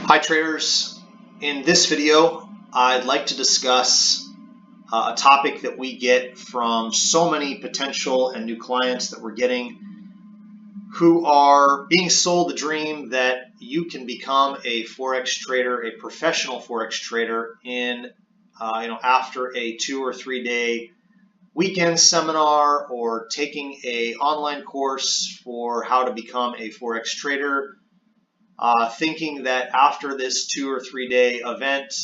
Hi traders, in this video I'd like to discuss a topic that we get from so many potential and new clients that we're getting who are being sold the dream that you can become a Forex trader, a professional Forex trader in after a 2 or 3 day weekend seminar or taking a online course for how to become a Forex trader. Thinking that after this 2 or 3 day event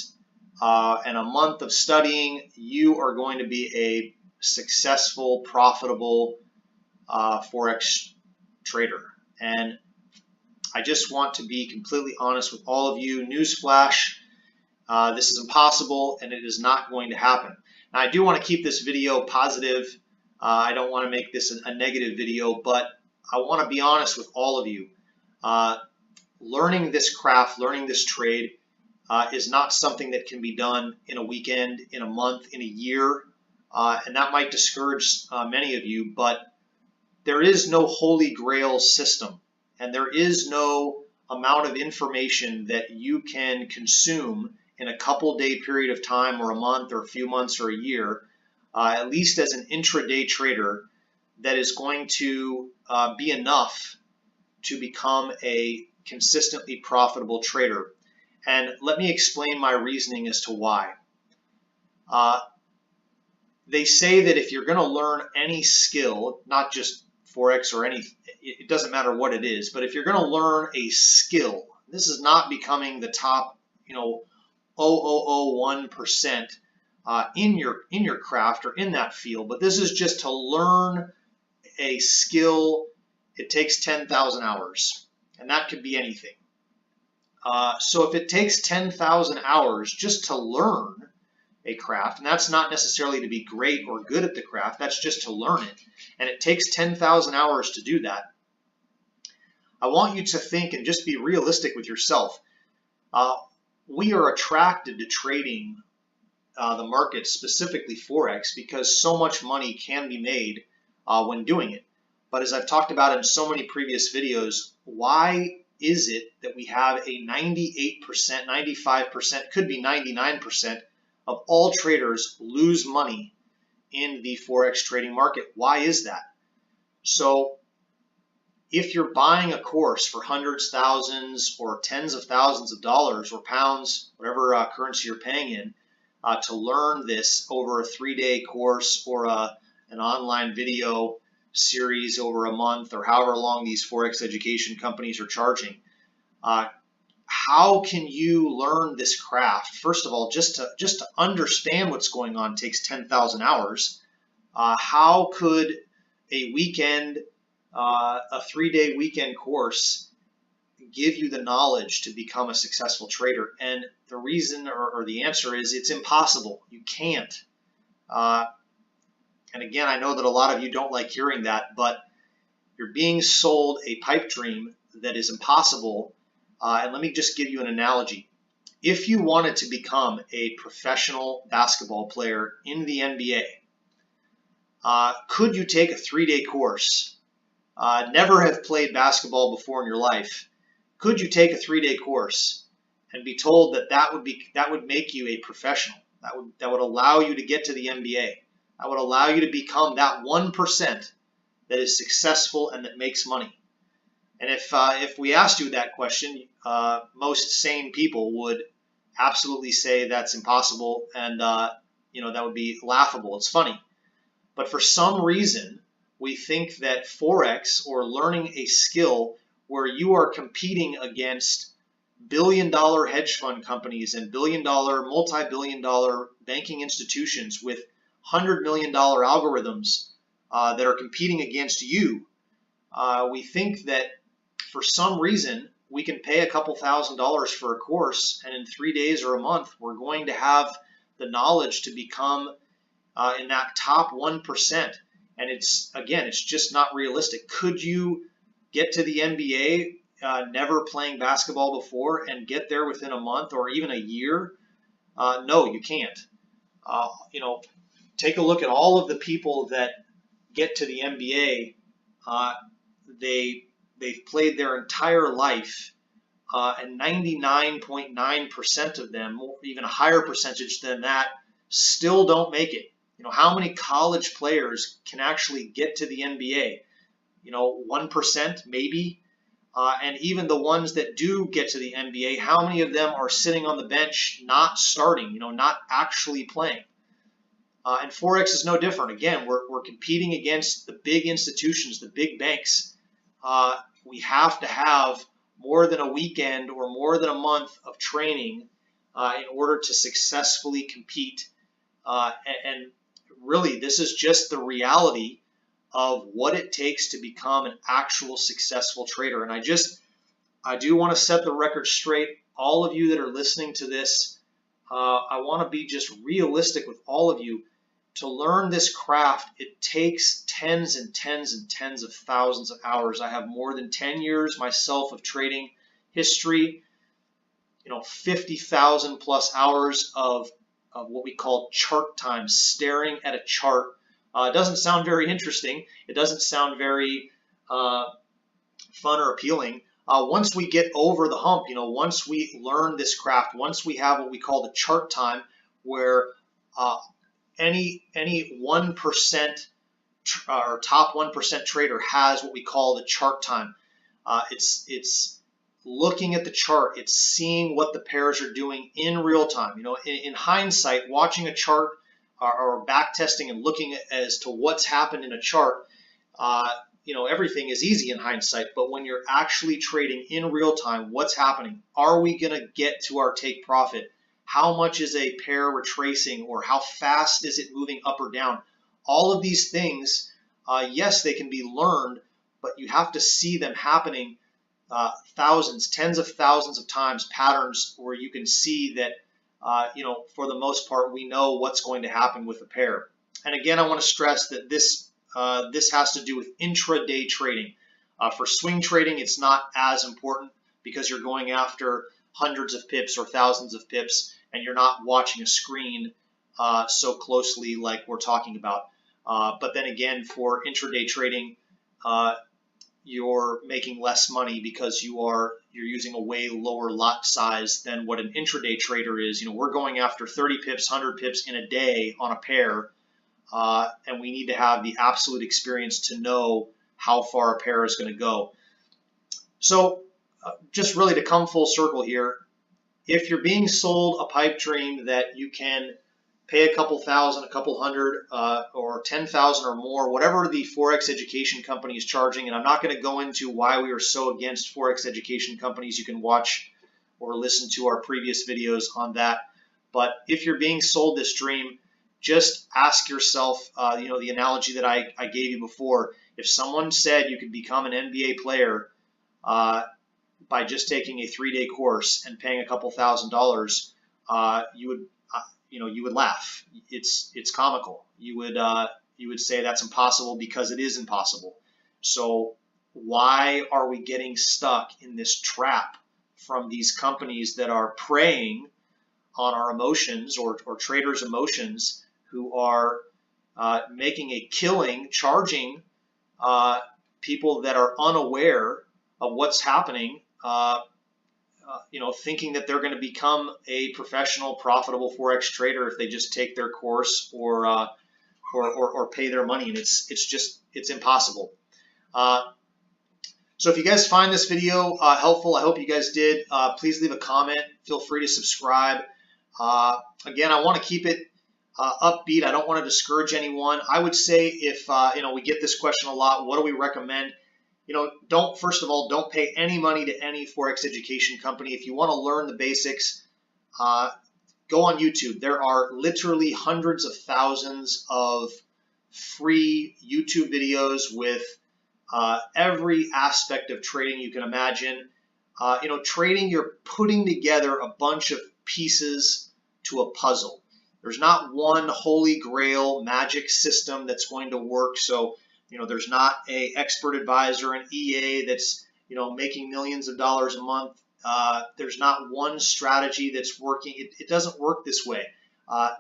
and a month of studying, you are going to be a successful, profitable Forex trader. And I just want to be completely honest with all of you. Newsflash, this is impossible and it is not going to happen. Now, I do want to keep this video positive. I don't want to make this a negative video, but I want to be honest with all of you. Learning this craft, learning this trade is not something that can be done in a weekend, in a month, in a year, and that might discourage many of you, but there is no holy grail system, and there is no amount of information that you can consume in a couple day period of time or a month or a few months or a year, at least as an intraday trader, that is going to be enough to become a consistently profitable trader. And let me explain my reasoning as to why. They say that if you're going to learn any skill, not just Forex or any, it doesn't matter what it is, but if you're going to learn a skill, this is not becoming the top, 0.001% in your craft or in that field, but this is just to learn a skill. It takes 10,000 hours. And that could be anything. So if it takes 10,000 hours just to learn a craft, and that's not necessarily to be great or good at the craft, that's just to learn it, and it takes 10,000 hours to do that, I want you to think and just be realistic with yourself. We are attracted to trading the market, specifically Forex, because so much money can be made when doing it. But as I've talked about in so many previous videos, why is it that we have a 98%, 95%, could be 99% of all traders lose money in the Forex trading market? Why is that? So if you're buying a course for hundreds, thousands, or tens of thousands of dollars or pounds, whatever currency you're paying in, to learn this over a 3-day course or an online video series over a month or however long these Forex education companies are charging, how can you learn this craft? First of all, just to understand what's going on takes 10,000 hours. How could a weekend, a 3-day weekend course give you the knowledge to become a successful trader? And the reason or the answer is it's impossible. You can't. And again, I know that a lot of you don't like hearing that, but you're being sold a pipe dream that is impossible. And let me just give you an analogy. If you wanted to become a professional basketball player in the NBA, could you take a 3-day course, never have played basketball before in your life? Could you take a 3-day course and be told that would make you a professional? That would allow you to get to the NBA. That would allow you to become that 1% that is successful and that makes money. And if we asked you that question, most sane people would absolutely say that's impossible, and that would be laughable. It's funny. But for some reason, we think that Forex, or learning a skill where you are competing against billion-dollar hedge fund companies and billion-dollar, multi-billion-dollar banking institutions with $100 million algorithms that are competing against you, we think that for some reason we can pay a couple $1,000s for a course, and in 3 days or a month we're going to have the knowledge to become in that top 1%. And it's just not realistic. Could you get to the NBA never playing basketball before and get there within a month or even a year? No, you can't. Take a look at all of the people that get to the NBA. They've played their entire life and 99.9% of them, or even a higher percentage than that, still don't make it. How many college players can actually get to the NBA? 1% maybe. And even the ones that do get to the NBA, how many of them are sitting on the bench, not starting, not actually playing? And Forex is no different. Again, we're competing against the big institutions, the big banks. We have to have more than a weekend or more than a month of training in order to successfully compete. And really, this is just the reality of what it takes to become an actual successful trader. And I do want to set the record straight. All of you that are listening to this, I want to be just realistic with all of you. To learn this craft, it takes tens and tens and tens of thousands of hours. I have more than 10 years myself of trading history, 50,000 plus hours of what we call chart time, staring at a chart. It doesn't sound very interesting. It doesn't sound very fun or appealing. Once we get over the hump, once we learn this craft, once we have what we call the chart time, where any 1% or top 1% trader has what we call the chart time. It's looking at the chart. It's seeing what the pairs are doing in real time. In hindsight, watching a chart or back testing and looking as to what's happened in a chart, everything is easy in hindsight. But when you're actually trading in real time, what's happening? Are we going to get to our take profit? How much is a pair retracing, or how fast is it moving up or down? All of these things, yes, they can be learned, but you have to see them happening thousands, tens of thousands of times, patterns where you can see that, for the most part, we know what's going to happen with a pair. And again, I want to stress that this has to do with intraday trading. For swing trading, it's not as important because you're going after hundreds of pips or thousands of pips, and you're not watching a screen so closely like we're talking about. But then again, for intraday trading, you're making less money because you're using a way lower lot size than what an intraday trader is. We're going after 30 pips, 100 pips in a day on a pair, and we need to have the absolute experience to know how far a pair is going to go. So just really to come full circle here, if you're being sold a pipe dream that you can pay a couple thousand, a couple hundred, or 10,000 or more, whatever the Forex Education Company is charging, and I'm not going to go into why we are so against Forex Education Companies. You can watch or listen to our previous videos on that. But if you're being sold this dream, just ask yourself, the analogy that I gave you before. If someone said you could become an NBA player by just taking a 3-day course and paying a couple $1,000s, you would laugh. It's comical. You would say that's impossible because it is impossible. So why are we getting stuck in this trap from these companies that are preying on our emotions or traders' emotions, who are making a killing, charging people that are unaware of what's happening, thinking that they're going to become a professional, profitable Forex trader if they just take their course or pay their money, and it's impossible. So if you guys find this video helpful, I hope you guys did. Please leave a comment. Feel free to subscribe. Again, I want to keep it upbeat. I don't want to discourage anyone. I would say if we get this question a lot, what do we recommend? First of all, don't pay any money to any Forex education company. If you want to learn the basics, go on YouTube. There are literally hundreds of thousands of free YouTube videos with every aspect of trading you can imagine. Trading, you're putting together a bunch of pieces to a puzzle. There's not one holy grail magic system that's going to work. So there's not an expert advisor, an EA that's making millions of dollars a month. There's not one strategy that's working. It doesn't work this way.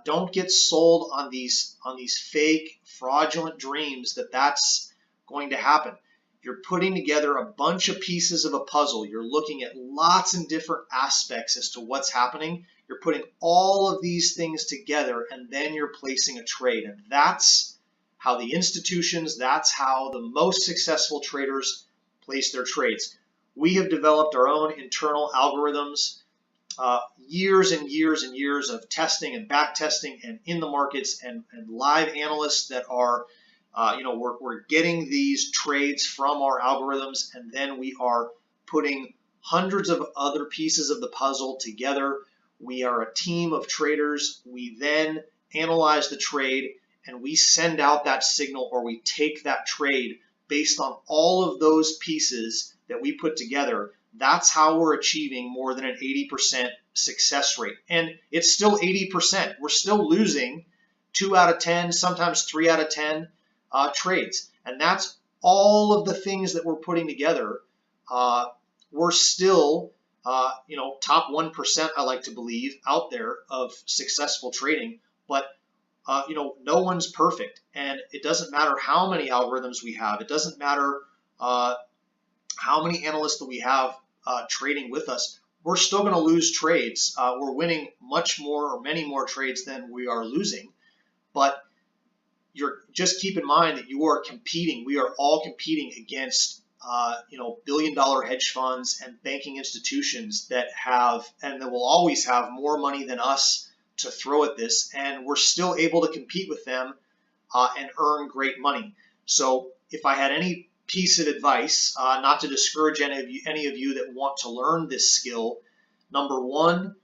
Don't get sold on these fake, fraudulent dreams that that's going to happen. You're putting together a bunch of pieces of a puzzle. You're looking at lots and different aspects as to what's happening. You're putting all of these things together, and then you're placing a trade. And that's how the institutions, that's how the most successful traders place their trades. We have developed our own internal algorithms, years and years and years of testing and back testing and in the markets and live analysts that are we're getting these trades from our algorithms, and then we are putting hundreds of other pieces of the puzzle together. We are a team of traders. We then analyze the trade, and we send out that signal, or we take that trade based on all of those pieces that we put together. That's how we're achieving more than an 80% success rate. And it's still 80%. We're still losing 2 out of 10, sometimes 3 out of 10 trades. And that's all of the things that we're putting together. We're still, top 1%, I like to believe, out there of successful trading. But, no one's perfect. And it doesn't matter how many algorithms we have. It doesn't matter how many analysts that we have trading with us. We're still going to lose trades. We're winning much more or many more trades than we are losing. But just keep in mind that you are competing. We are all competing against billion-dollar hedge funds and banking institutions that have, and that will always have, more money than us to throw at this, and we're still able to compete with them and earn great money. So if I had any piece of advice, not to discourage any of you that want to learn this skill, number one,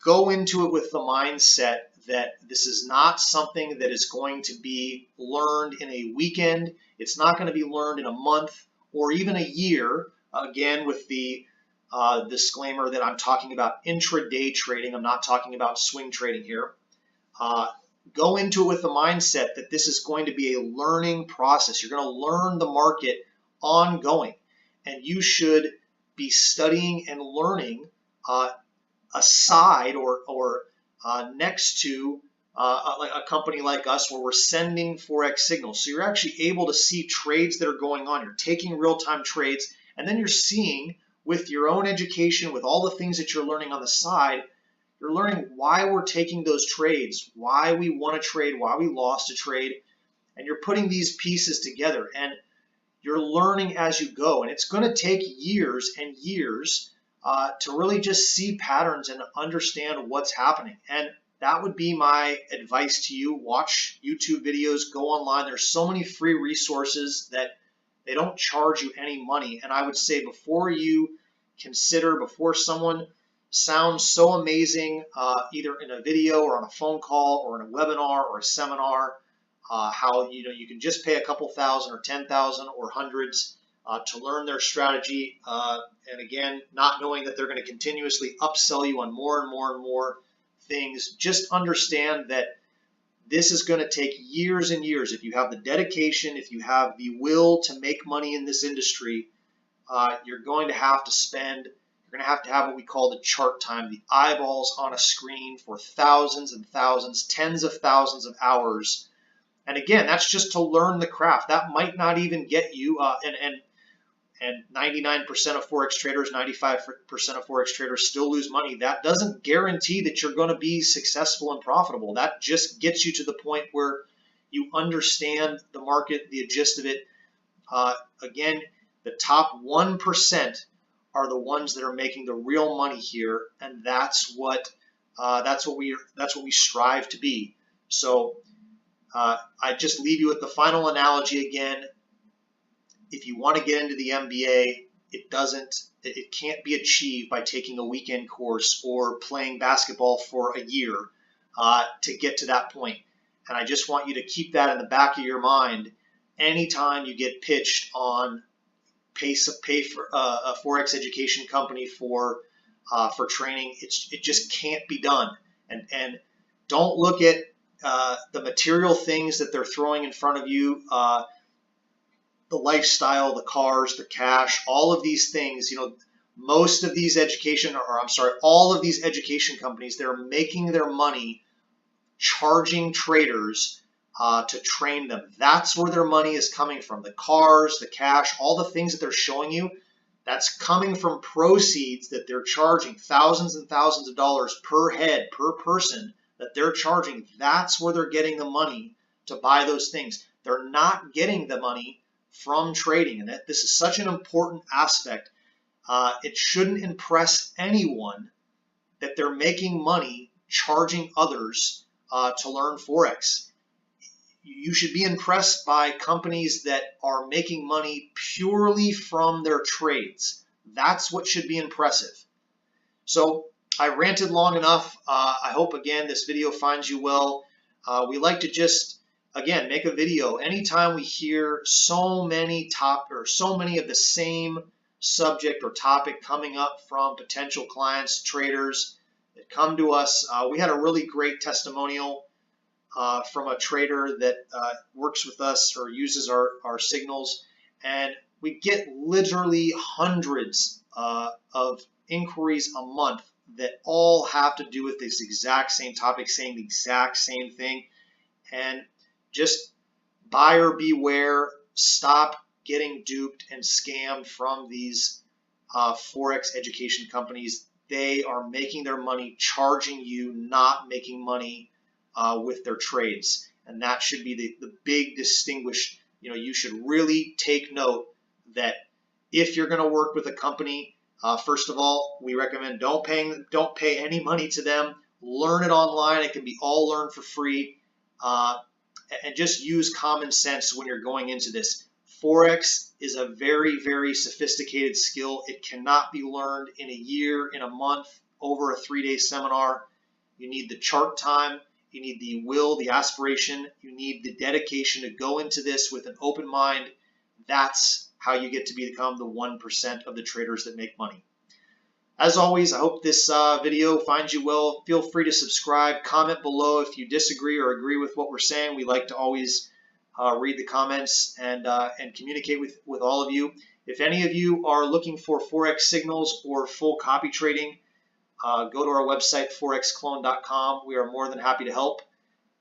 go into it with the mindset that this is not something that is going to be learned in a weekend. It's not going to be learned in a month or even a year. Again, with the disclaimer that I'm talking about intraday trading. I'm not talking about swing trading here. Go into it with the mindset that this is going to be a learning process. You're going to learn the market ongoing, and you should be studying and learning aside or next to a company like us, where we're sending Forex signals. So you're actually able to see trades that are going on. You're taking real-time trades, and then you're seeing, with your own education, with all the things that you're learning on the side, you're learning why we're taking those trades, why we won a trade, why we lost a trade, and you're putting these pieces together, and you're learning as you go. And it's going to take years and years to really just see patterns and understand what's happening. And that would be my advice to you. Watch YouTube videos, go online. There's so many free resources that they don't charge you any money. And I would say before someone sounds so amazing, either in a video or on a phone call or in a webinar or a seminar, how you can just pay a couple thousand or 10,000 or hundreds to learn their strategy, and again, not knowing that they're going to continuously upsell you on more and more and more things. Just understand that this is going to take years and years. If you have the dedication, if you have the will to make money in this industry, you're going to have to have what we call the chart time, the eyeballs on a screen for thousands and thousands, tens of thousands of hours. And again, that's just to learn the craft. That might not even get you, and 99% of Forex traders, 95% of Forex traders still lose money. That doesn't guarantee that you're going to be successful and profitable. That just gets you to the point where you understand the market, the gist of it. Again, the top 1% are the ones that are making the real money here, and that's what we strive to be. So I just leave you with the final analogy again. If you want to get into the MBA, it can't be achieved by taking a weekend course or playing basketball for a year to get to that point. And I just want you to keep that in the back of your mind anytime you get pitched on pay for a Forex education company for training. It just can't be done. And don't look at the material things that they're throwing in front of you, the lifestyle, the cars, the cash, all of these things. Most of these all of these education companies, they're making their money charging traders to train them. That's where their money is coming from. The cars, the cash, all the things that they're showing you, that's coming from proceeds that they're charging, thousands and thousands of dollars per head, per person that they're charging. That's where they're getting the money to buy those things. They're not getting the money from trading. And this is such an important aspect. It shouldn't impress anyone that they're making money charging others to learn Forex. You should be impressed by companies that are making money purely from their trades. That's what should be impressive. So I ranted long enough. I hope, again, this video finds you well. We like to just, again, make a video anytime we hear so many of the same subject or topic coming up from potential clients, traders that come to us. We had a really great testimonial from a trader that works with us or uses our signals, and we get literally hundreds of inquiries a month that all have to do with this exact same topic, saying the exact same thing. And just buyer beware, stop getting duped and scammed from these Forex education companies. They are making their money charging you, not making money with their trades. And that should be the big distinguish. You should really take note that if you're going to work with a company, first of all, we recommend don't pay any money to them. Learn it online. It can be all learned for free. And just use common sense when you're going into this. Forex is a very, very sophisticated skill. It cannot be learned in a year, in a month, over a 3-day seminar. You need the chart time. You need the will, the aspiration. You need the dedication to go into this with an open mind. That's how you get to become the 1% of the traders that make money. As always, I hope this video finds you well. Feel free to subscribe. Comment below if you disagree or agree with what we're saying. We like to always read the comments and communicate with all of you. If any of you are looking for Forex signals or full copy trading, go to our website, forexclone.com. We are more than happy to help.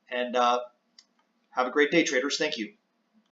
And have a great day, traders. Thank you.